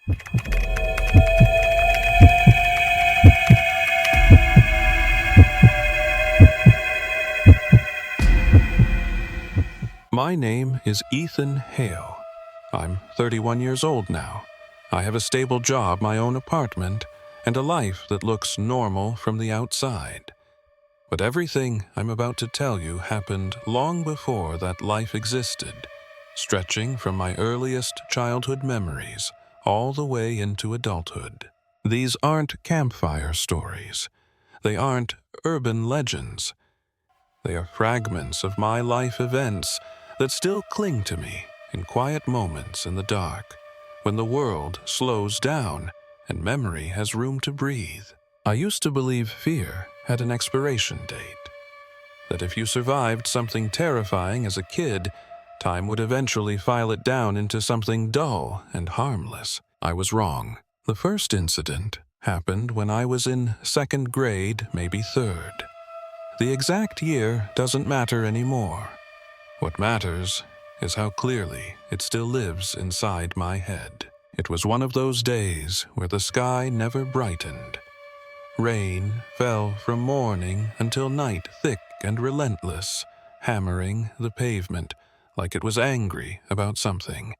My name is Ethan Hale. I'm 31 years old now. I have a stable job, my own apartment, and a life that looks normal from the outside. But everything I'm about to tell you happened long before that life existed, stretching from my earliest childhood memories all the way into adulthood. These aren't campfire stories. They aren't urban legends. They are fragments of my life events that still cling to me in quiet moments in the dark, when the world slows down and memory has room to breathe. I used to believe fear had an expiration date, that if you survived something terrifying as a kid, time would eventually file it down into something dull and harmless. I was wrong. The first incident happened when I was in second grade, maybe third. The exact year doesn't matter anymore. What matters is how clearly it still lives inside my head. It was one of those days where the sky never brightened. Rain fell from morning until night, thick and relentless, hammering the pavement like it was angry about something.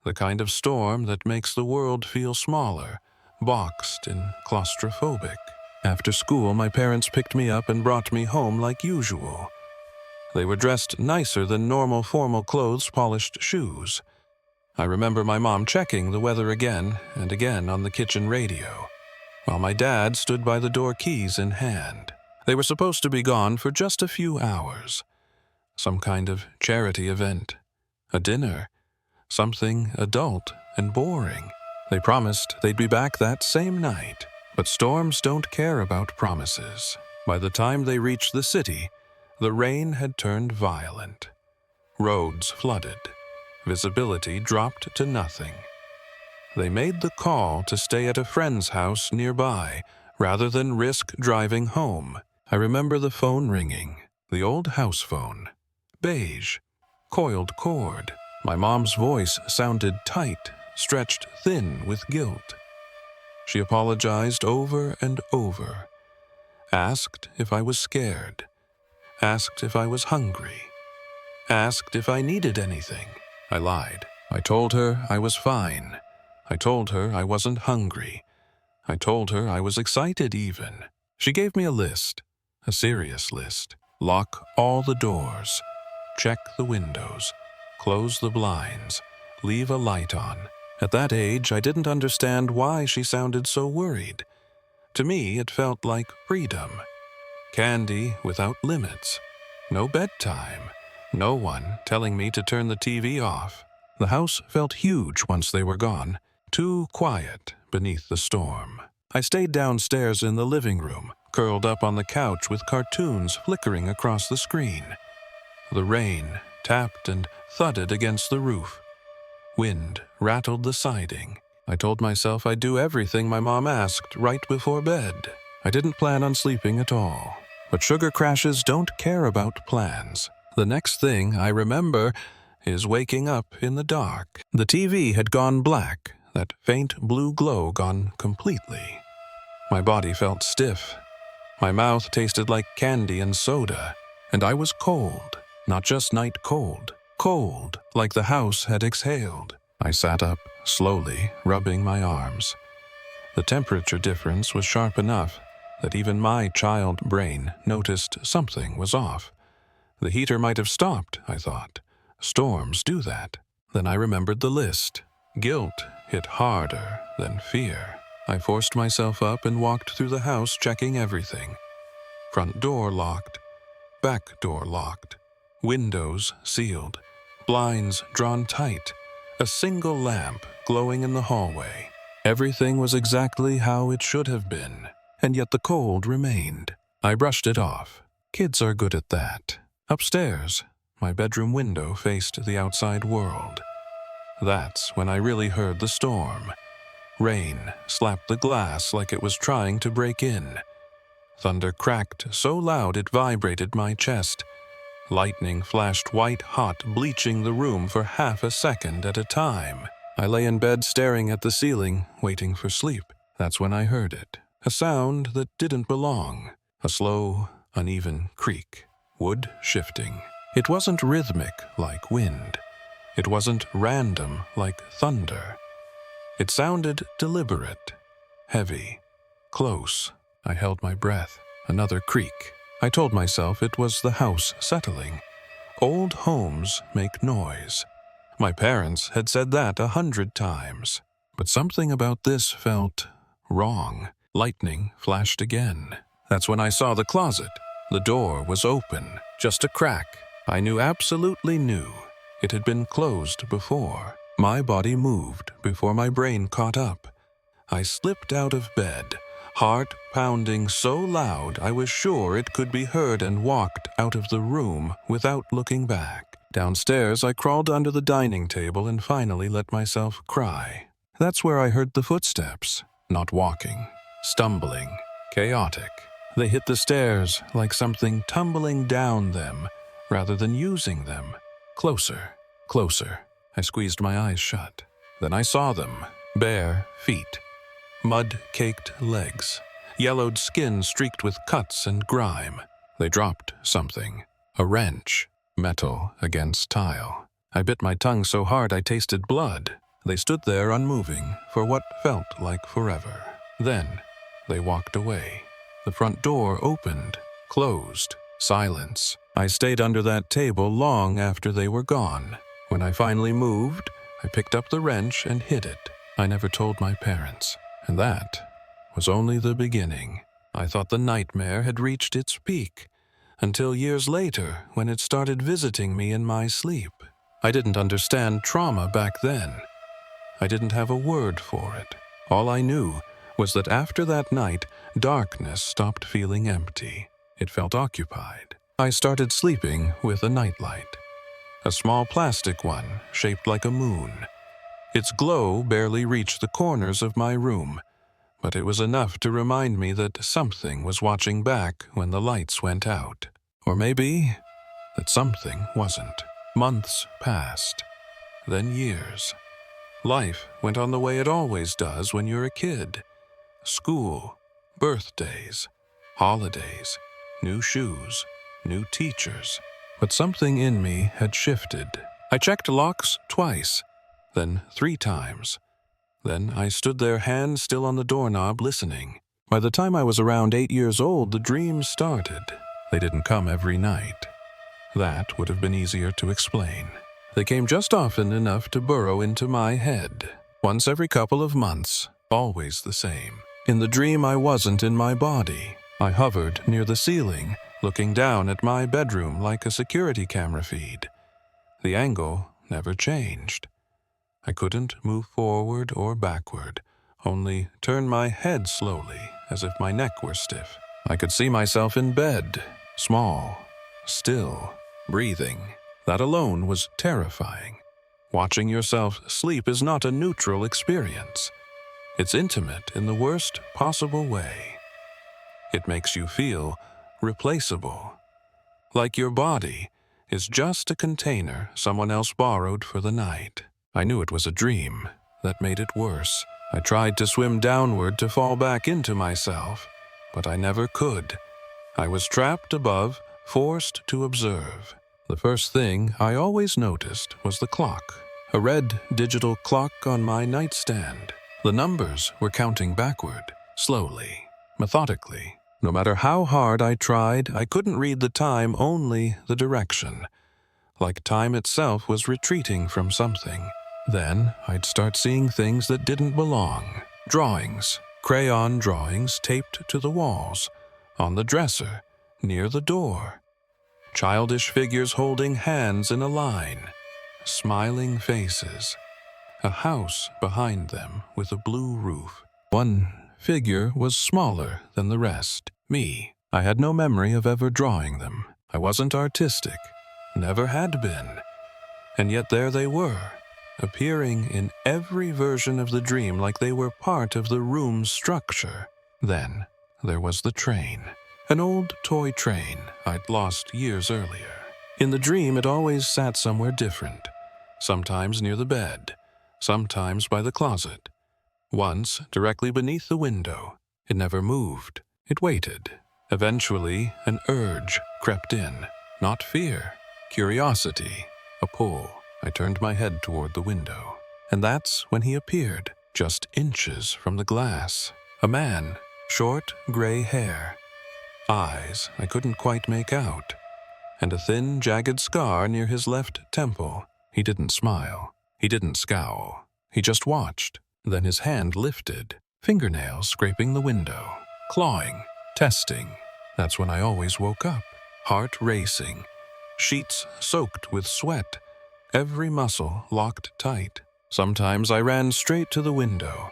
The kind of storm that makes the world feel smaller, boxed and claustrophobic. After school, my parents picked me up and brought me home like usual. They were dressed nicer than normal formal clothes, polished shoes. I remember my mom checking the weather again and again on the kitchen radio, while my dad stood by the door, keys in hand. They were supposed to be gone for just a few hours. Some kind of charity event, a dinner, something adult and boring. They promised they'd be back that same night, but storms don't care about promises. By the time they reached the city, the rain had turned violent. Roads flooded. Visibility dropped to nothing. They made the call to stay at a friend's house nearby, rather than risk driving home. I remember the phone ringing, the old house phone. Beige, coiled cord. My mom's voice sounded tight, stretched thin with guilt. She apologized over and over. Asked if I was scared. Asked if I was hungry. Asked if I needed anything. I lied. I told her I was fine. I told her I wasn't hungry. I told her I was excited even. She gave me a list, a serious list. Lock all the doors. Check the windows. Close the blinds. Leave a light on. At that age, I didn't understand why she sounded so worried. To me, it felt like freedom. Candy without limits. No bedtime. No one telling me to turn the TV off. The house felt huge once they were gone. Too quiet beneath the storm. I stayed downstairs in the living room, curled up on the couch with cartoons flickering across the screen. The rain tapped and thudded against the roof. Wind rattled the siding. I told myself I'd do everything my mom asked right before bed. I didn't plan on sleeping at all. But sugar crashes don't care about plans. The next thing I remember is waking up in the dark. The TV had gone black, that faint blue glow gone completely. My body felt stiff. My mouth tasted like candy and soda, and I was cold, not just night cold. Cold, like the house had exhaled. I sat up, slowly, rubbing my arms. The temperature difference was sharp enough that even my child brain noticed something was off. The heater might have stopped, I thought. Storms do that. Then I remembered the list. Guilt hit harder than fear. I forced myself up and walked through the house, checking everything. Front door locked. Back door locked. Windows sealed. Blinds drawn tight. A single lamp glowing in the hallway. Everything was exactly how it should have been, and yet the cold remained. I brushed it off. Kids are good at that. Upstairs, my bedroom window faced the outside world. That's when I really heard the storm. Rain slapped the glass like it was trying to break in. Thunder cracked so loud it vibrated my chest. Lightning flashed white hot, bleaching the room for half a second at a time. I lay in bed staring at the ceiling, waiting for sleep. That's when I heard it. A sound that didn't belong. A slow, uneven creak. Wood shifting. It wasn't rhythmic like wind. It wasn't random like thunder. It sounded deliberate, heavy, close. I held my breath. Another creak. I told myself it was the house settling. Old homes make noise. My parents had said that 100 times. But something about this felt wrong. Lightning flashed again. That's when I saw the closet. The door was open, just a crack. I absolutely knew. It had been closed before. My body moved before my brain caught up. I slipped out of bed, heart pounding so loud I was sure it could be heard, and walked out of the room without looking back. Downstairs, I crawled under the dining table and finally let myself cry. That's where I heard the footsteps. Not walking, stumbling, chaotic. They hit the stairs like something tumbling down them rather than using them. Closer, closer. I squeezed my eyes shut. Then I saw them. Bare feet. Mud-caked legs. Yellowed skin streaked with cuts and grime. They dropped something. A wrench. Metal against tile. I bit my tongue so hard I tasted blood. They stood there unmoving for what felt like forever. Then they walked away. The front door opened, closed, silence. I stayed under that table long after they were gone. When I finally moved, I picked up the wrench and hid it. I never told my parents, and that was only the beginning. I thought the nightmare had reached its peak, until years later when it started visiting me in my sleep. I didn't understand trauma back then. I didn't have a word for it. All I knew was that after that night, darkness stopped feeling empty. It felt occupied. I started sleeping with a nightlight. A small plastic one, shaped like a moon. Its glow barely reached the corners of my room, but it was enough to remind me that something was watching back when the lights went out. Or maybe that something wasn't. Months passed, then years. Life went on the way it always does when you're a kid. School, birthdays, holidays, new shoes, new teachers. But something in me had shifted. I checked locks twice, then 3 times. Then I stood there, hand still on the doorknob, listening. By the time I was around 8 years old, the dreams started. They didn't come every night. That would have been easier to explain. They came just often enough to burrow into my head. Once every couple of months, always the same. In the dream, I wasn't in my body. I hovered near the ceiling, looking down at my bedroom like a security camera feed. The angle never changed. I couldn't move forward or backward, only turn my head slowly, as if my neck were stiff. I could see myself in bed, small, still, breathing. That alone was terrifying. Watching yourself sleep is not a neutral experience. It's intimate in the worst possible way. It makes you feel replaceable. Like your body is just a container someone else borrowed for the night. I knew it was a dream. That made it worse. I tried to swim downward to fall back into myself, but I never could. I was trapped above, forced to observe. The first thing I always noticed was the clock. A red digital clock on my nightstand. The numbers were counting backward, slowly, methodically. No matter how hard I tried, I couldn't read the time, only the direction. Like time itself was retreating from something. Then I'd start seeing things that didn't belong. Drawings, crayon drawings taped to the walls, on the dresser, near the door. Childish figures holding hands in a line. Smiling faces. A house behind them with a blue roof. One figure was smaller than the rest. Me. I had no memory of ever drawing them. I wasn't artistic. Never had been. And yet there they were, appearing in every version of the dream like they were part of the room's structure. Then there was the train. An old toy train I'd lost years earlier. In the dream, it always sat somewhere different. Sometimes near the bed, sometimes by the closet. Once, directly beneath the window. It never moved. It waited. Eventually, an urge crept in. Not fear. Curiosity. A pull. I turned my head toward the window. And that's when he appeared, just inches from the glass. A man. Short, gray hair. Eyes I couldn't quite make out. And a thin, jagged scar near his left temple. He didn't smile. He didn't scowl. He just watched. Then his hand lifted, fingernails scraping the window, clawing, testing. That's when I always woke up, heart racing, sheets soaked with sweat, every muscle locked tight. Sometimes I ran straight to the window.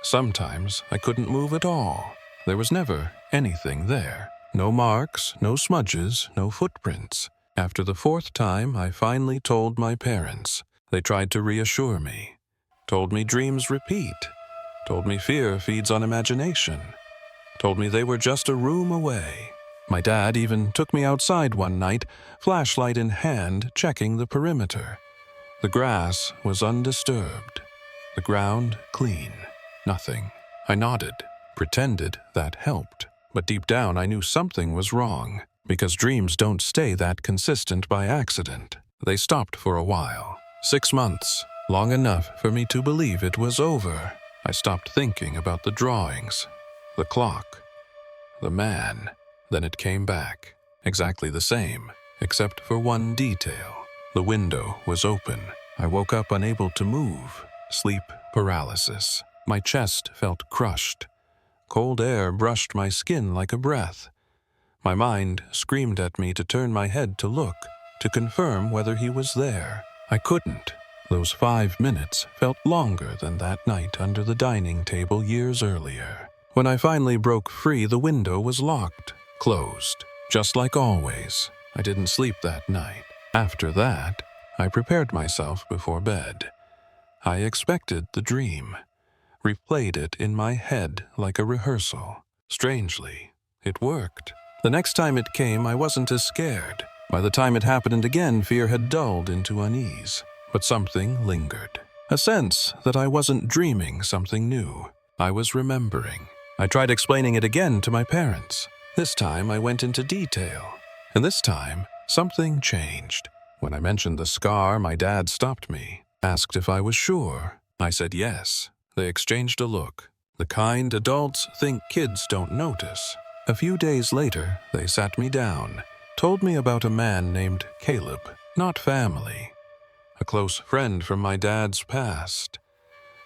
Sometimes I couldn't move at all. There was never anything there. No marks, no smudges, no footprints. After the fourth time, I finally told my parents. They tried to reassure me. Told me dreams repeat. Told me fear feeds on imagination. Told me they were just a room away. My dad even took me outside one night, flashlight in hand, checking the perimeter. The grass was undisturbed. The ground clean. Nothing. I nodded, pretended that helped. But deep down I knew something was wrong, because dreams don't stay that consistent by accident. They stopped for a while. 6 months. Long enough for me to believe it was over. I stopped thinking about the drawings, the clock, the man. Then it came back, exactly the same, except for one detail. The window was open. I woke up unable to move. Sleep paralysis. My chest felt crushed. Cold air brushed my skin like a breath. My mind screamed at me to turn my head to look, to confirm whether he was there. I couldn't. Those 5 minutes felt longer than that night under the dining table years earlier. When I finally broke free, the window was locked, closed, just like always. I didn't sleep that night. After that, I prepared myself before bed. I expected the dream, replayed it in my head like a rehearsal. Strangely, it worked. The next time it came, I wasn't as scared. By the time it happened again, fear had dulled into unease. But something lingered. A sense that I wasn't dreaming something new. I was remembering. I tried explaining it again to my parents. This time I went into detail. And this time, something changed. When I mentioned the scar, my dad stopped me, asked if I was sure. I said yes. They exchanged a look. The kind adults think kids don't notice. A few days later, they sat me down, told me about a man named Caleb. Not family. A close friend from my dad's past.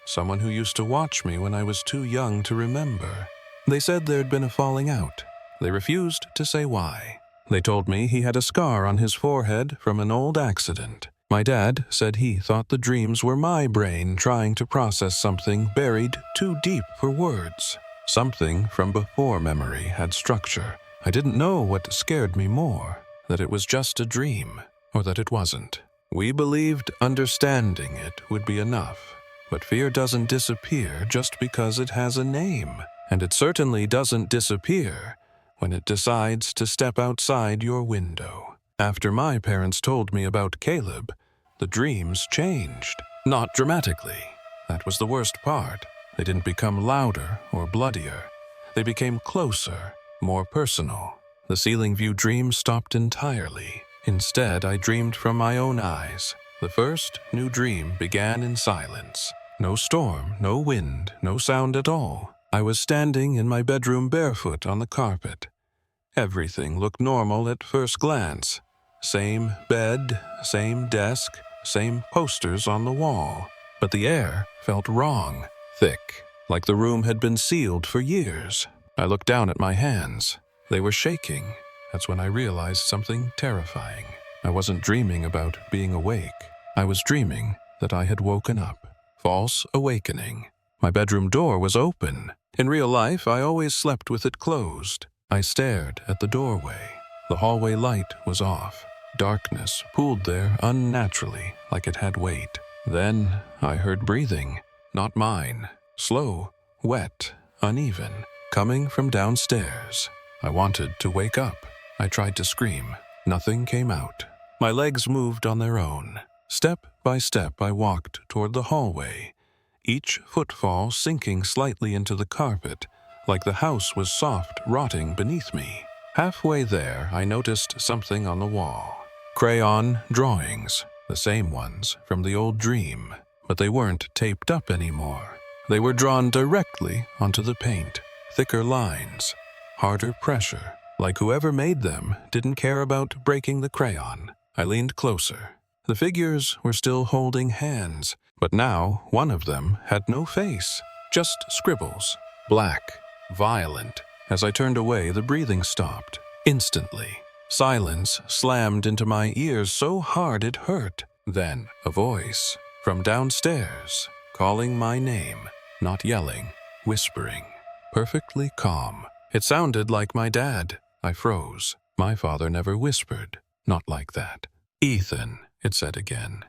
Someone who used to watch me when I was too young to remember. They said there'd been a falling out. They refused to say why. They told me he had a scar on his forehead from an old accident. My dad said he thought the dreams were my brain trying to process something buried too deep for words. Something from before memory had structure. I didn't know what scared me more, that it was just a dream, or that it wasn't. We believed understanding it would be enough, but fear doesn't disappear just because it has a name, and it certainly doesn't disappear when it decides to step outside your window. After my parents told me about Caleb, the dreams changed. Not dramatically. That was the worst part. They didn't become louder or bloodier. They became closer, more personal. The ceiling view dream stopped entirely. Instead, I dreamed from my own eyes. The first new dream began in silence. No storm, no wind, no sound at all. I was standing in my bedroom barefoot on the carpet. Everything looked normal at first glance. Same bed, same desk, same posters on the wall. But the air felt wrong, thick, like the room had been sealed for years. I looked down at my hands. They were shaking. That's when I realized something terrifying. I wasn't dreaming about being awake. I was dreaming that I had woken up. False awakening. My bedroom door was open. In real life, I always slept with it closed. I stared at the doorway. The hallway light was off. Darkness pooled there unnaturally, like it had weight. Then I heard breathing. Not mine. Slow, wet, uneven, coming from downstairs. I wanted to wake up. I tried to scream. Nothing came out. My legs moved on their own. Step by step I walked toward the hallway, each footfall sinking slightly into the carpet, like the house was soft rotting beneath me. Halfway there, I noticed something on the wall. Crayon drawings, the same ones from the old dream, but they weren't taped up anymore. They were drawn directly onto the paint, thicker lines, harder pressure, like whoever made them didn't care about breaking the crayon. I leaned closer. The figures were still holding hands, but now one of them had no face, just scribbles, black, violent. As I turned away, the breathing stopped. Instantly, silence slammed into my ears so hard it hurt. Then a voice from downstairs, calling my name, not yelling, whispering, perfectly calm. It sounded like my dad. I froze. My father never whispered, not like that. "Ethan," it said again.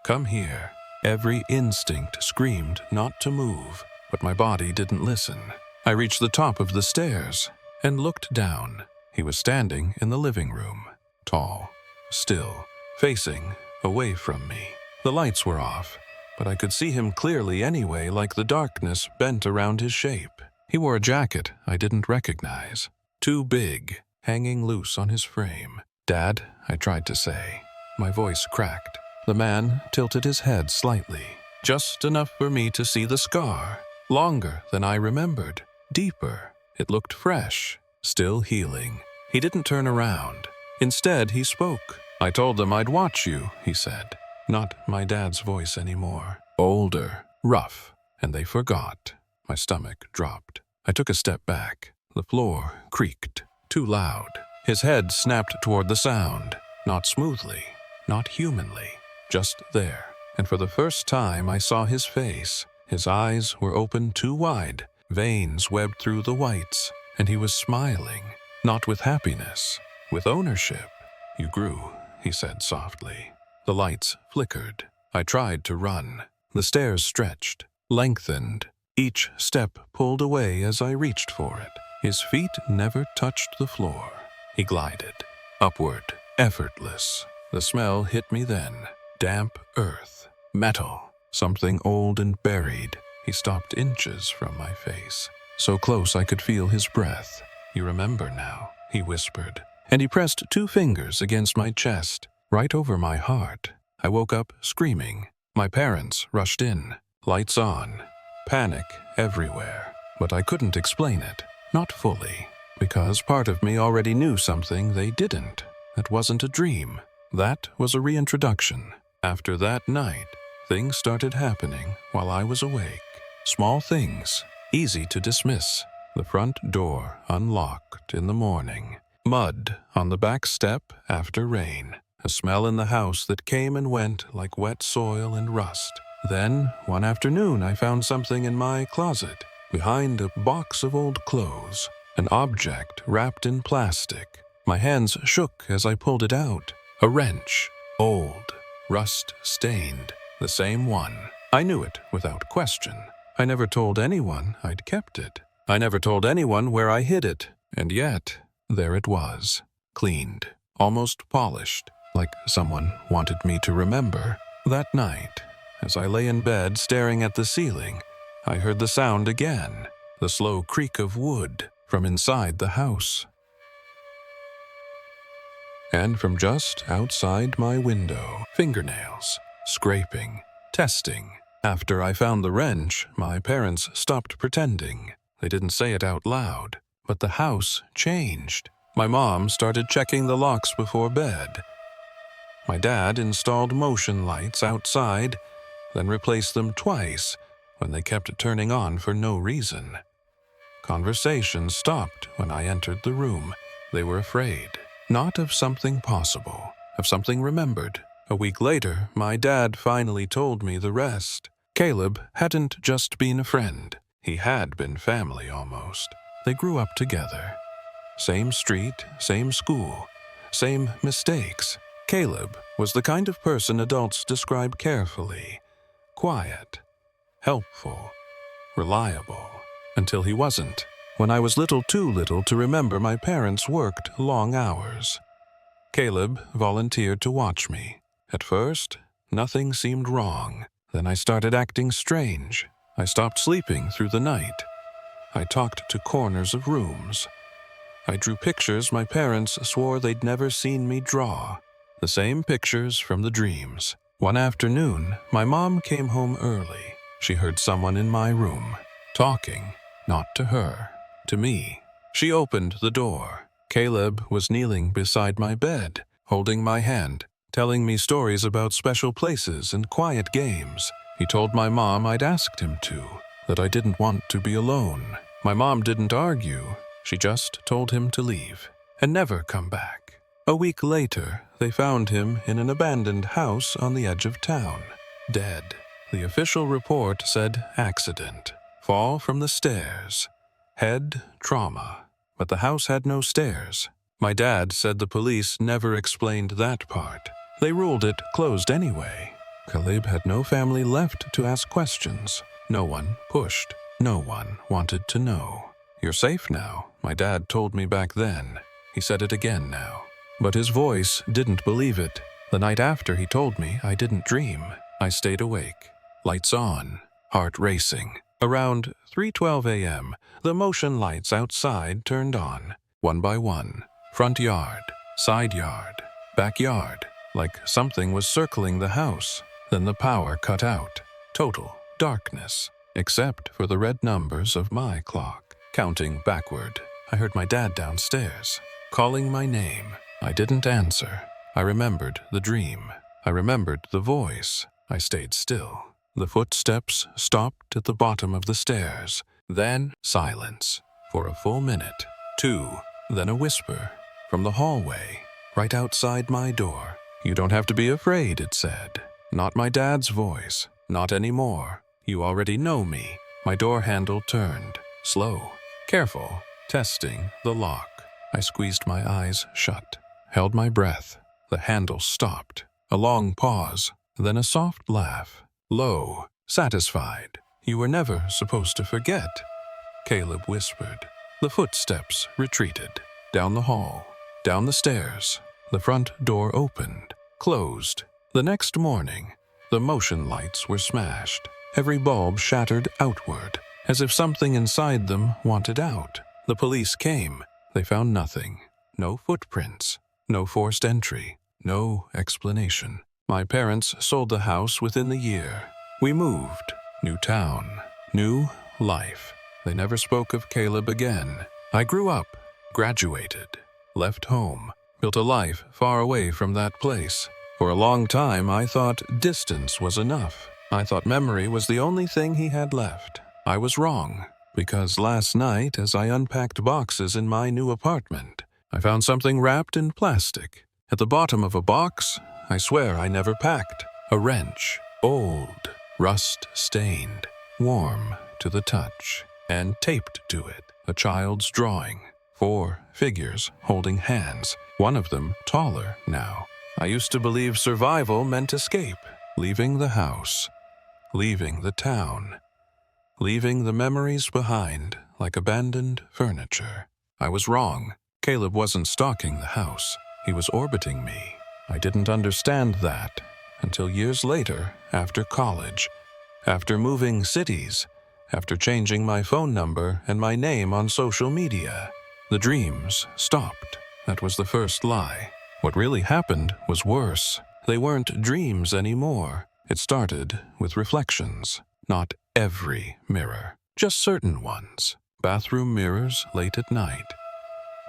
"Come here." Every instinct screamed not to move, but my body didn't listen. I reached the top of the stairs and looked down. He was standing in the living room, tall, still, facing away from me. The lights were off, but I could see him clearly anyway, like the darkness bent around his shape. He wore a jacket I didn't recognize, too big, hanging loose on his frame. "Dad," I tried to say. My voice cracked. The man tilted his head slightly, just enough for me to see the scar. Longer than I remembered, deeper. It looked fresh, still healing. He didn't turn around. Instead, he spoke. "I told them I'd watch you," he said. Not my dad's voice anymore. Older, rough, and they forgot. My stomach dropped. I took a step back. The floor creaked, too loud. His head snapped toward the sound, not smoothly, not humanly, just there. And for the first time I saw his face. His eyes were open too wide, veins webbed through the whites, and he was smiling, not with happiness, with ownership. "You grew," he said softly. The lights flickered. I tried to run. The stairs stretched, lengthened. Each step pulled away as I reached for it. His feet never touched the floor. He glided, upward, effortless. The smell hit me then. Damp earth, metal, something old and buried. He stopped inches from my face, so close I could feel his breath. "You remember now," he whispered, and he pressed 2 fingers against my chest, right over my heart. I woke up screaming. My parents rushed in, lights on, panic everywhere. But I couldn't explain it, not fully, because part of me already knew something they didn't. That wasn't a dream. That was a reintroduction. After that night, things started happening while I was awake. Small things, easy to dismiss. The front door unlocked in the morning. Mud on the back step after rain. A smell in the house that came and went like wet soil and rust. Then, one afternoon, I found something in my closet, behind a box of old clothes, an object wrapped in plastic. My hands shook as I pulled it out. A wrench, old, rust-stained, the same one. I knew it without question. I never told anyone I'd kept it. I never told anyone where I hid it. And yet, there it was, cleaned, almost polished, like someone wanted me to remember. That night, as I lay in bed staring at the ceiling, I heard the sound again, the slow creak of wood from inside the house. And from just outside my window, fingernails, scraping, testing. After I found the wrench, my parents stopped pretending. They didn't say it out loud, but the house changed. My mom started checking the locks before bed. My dad installed motion lights outside, then replaced them twice when they kept turning on for no reason. Conversation stopped when I entered the room. They were afraid, not of something possible, of something remembered. A week later, my dad finally told me the rest. Caleb hadn't just been a friend. He had been family almost. They grew up together. Same street, same school, same mistakes. Caleb was the kind of person adults describe carefully. Quiet, helpful, reliable. Until he wasn't. When I was too little to remember, my parents worked long hours. Caleb volunteered to watch me. At first, Nothing seemed wrong. Then I started acting strange. I stopped sleeping through the night. I talked to corners of rooms. I drew pictures my parents swore they'd never seen me draw. The same pictures from the dreams. One afternoon, my mom came home early. She heard someone in my room, talking, not to her, to me. She opened the door. Caleb was kneeling beside my bed, holding my hand, telling me stories about special places and quiet games. He told my mom I'd asked him to, that I didn't want to be alone. My mom didn't argue. She just told him to leave and never come back. A week later, they found him in an abandoned house on the edge of town, dead. The official report said accident, fall from the stairs, head trauma, but the house had no stairs. My dad said the police never explained that part. They ruled it closed anyway. Caleb had no family left to ask questions. No one pushed. No one wanted to know. You're safe now, my dad told me back then. He said it again now. But his voice didn't believe it. The night after he told me I didn't dream. I stayed awake. Lights on, heart racing. Around 3:12 a.m., the motion lights outside turned on, one by one. Front yard, side yard, backyard, like something was circling the house. Then the power cut out. Total darkness, except for the red numbers of my clock. Counting backward, I heard my dad downstairs, calling my name. I didn't answer. I remembered the dream. I remembered the voice. I stayed still. The footsteps stopped at the bottom of the stairs. Then silence for a full minute. 2. Then a whisper from the hallway, right outside my door. You don't have to be afraid, it said. Not my dad's voice. Not anymore. You already know me. My door handle turned. Slow. Careful. Testing the lock. I squeezed my eyes shut. Held my breath. The handle stopped. A long pause. Then a soft laugh. Low. Satisfied. You were never supposed to forget, Caleb whispered. The footsteps retreated. Down the hall. Down the stairs. The front door opened. Closed. The next morning, the motion lights were smashed. Every bulb shattered outward, as if something inside them wanted out. The police came. They found nothing. No footprints. No forced entry. No explanation. My parents sold the house within the year. We moved. New town. New life. They never spoke of Caleb again. I grew up. Graduated. Left home. Built a life far away from that place. For a long time, I thought distance was enough. I thought memory was the only thing he had left. I was wrong, because last night, as I unpacked boxes in my new apartment, I found something wrapped in plastic. At the bottom of a box, I swear I never packed. A wrench, old, rust-stained, warm to the touch, and taped to it, a child's drawing. 4 figures holding hands, one of them taller now. I used to believe survival meant escape, leaving the house, leaving the town, leaving the memories behind like abandoned furniture. I was wrong. Caleb wasn't stalking the house. He was orbiting me. I didn't understand that until years later, after college, after moving cities, after changing my phone number and my name on social media. The dreams stopped. That was the first lie. What really happened was worse. They weren't dreams anymore. It started with reflections. Not every mirror, just certain ones. Bathroom mirrors late at night.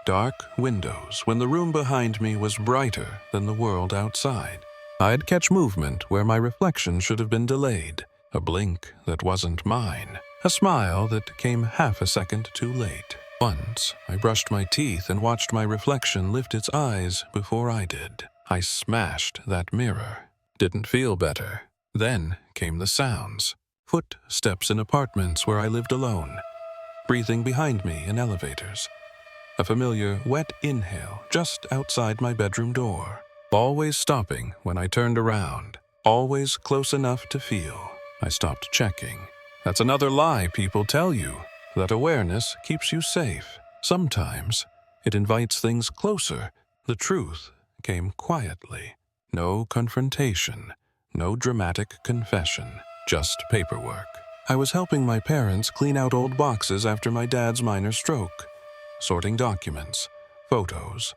Dark windows when the room behind me was brighter than the world outside. I'd catch movement where my reflection should have been delayed. A blink that wasn't mine. A smile that came half a second too late. Once, I brushed my teeth and watched my reflection lift its eyes before I did. I smashed that mirror. Didn't feel better. Then came the sounds. Footsteps in apartments where I lived alone. Breathing behind me in elevators. A familiar wet inhale just outside my bedroom door. Always stopping when I turned around. Always close enough to feel. I stopped checking. That's another lie people tell you. That awareness keeps you safe. Sometimes it invites things closer. The truth came quietly. No confrontation. No dramatic confession, just paperwork. I was helping my parents clean out old boxes after my dad's minor stroke, sorting documents, photos,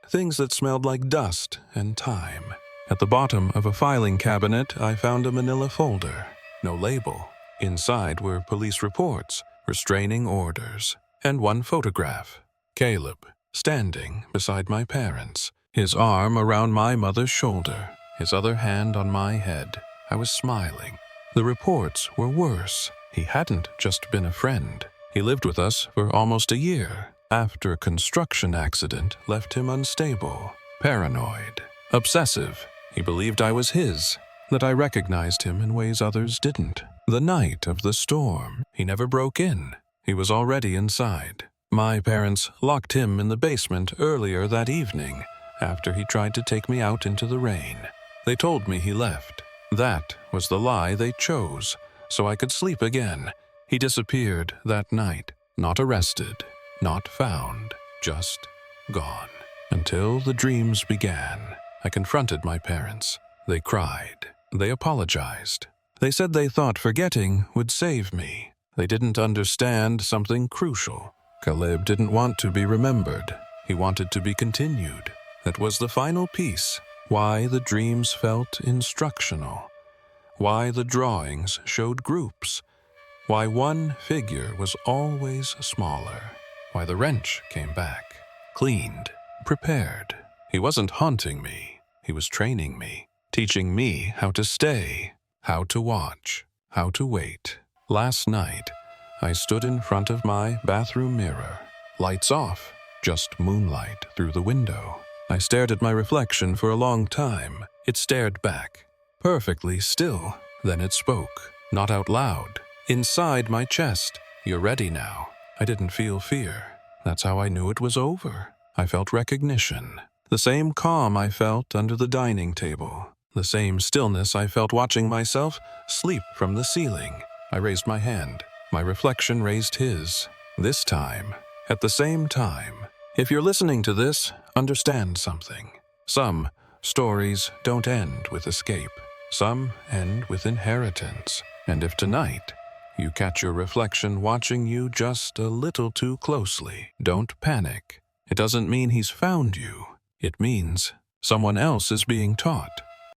things that smelled like dust and time. At the bottom of a filing cabinet, I found a manila folder. No label. Inside were police reports, restraining orders, and one photograph. Caleb, standing beside my parents, his arm around my mother's shoulder, his other hand on my head. I was smiling. The reports were worse. He hadn't just been a friend. He lived with us for almost a year. After a construction accident left him unstable, paranoid, obsessive. He believed I was his, that I recognized him in ways others didn't. The night of the storm, he never broke in. He was already inside. My parents locked him in the basement earlier that evening after he tried to take me out into the rain. They told me he left. That was the lie they chose, so I could sleep again. He disappeared that night, not arrested, not found, just gone. Until the dreams began. I confronted my parents. They cried. They apologized. They said they thought forgetting would save me. They didn't understand something crucial. Caleb didn't want to be remembered. He wanted to be continued. That was the final piece. Why the dreams felt instructional. Why the drawings showed groups. Why one figure was always smaller. Why the wrench came back. Cleaned. Prepared. He wasn't haunting me. He was training me. Teaching me how to stay. How to watch. How to wait. Last night, I stood in front of my bathroom mirror. Lights off. Just moonlight through the window. I stared at my reflection for a long time. It stared back. Perfectly still. Then it spoke. Not out loud. Inside my chest. You're ready now. I didn't feel fear. That's how I knew it was over. I felt recognition. The same calm I felt under the dining table. The same stillness I felt watching myself sleep from the ceiling. I raised my hand. My reflection raised his. This time, at the same time. If you're listening to this, understand something. Some stories don't end with escape. Some end with inheritance. And if tonight you catch your reflection watching you just a little too closely, don't panic. It doesn't mean he's found you. It means someone else is being taught.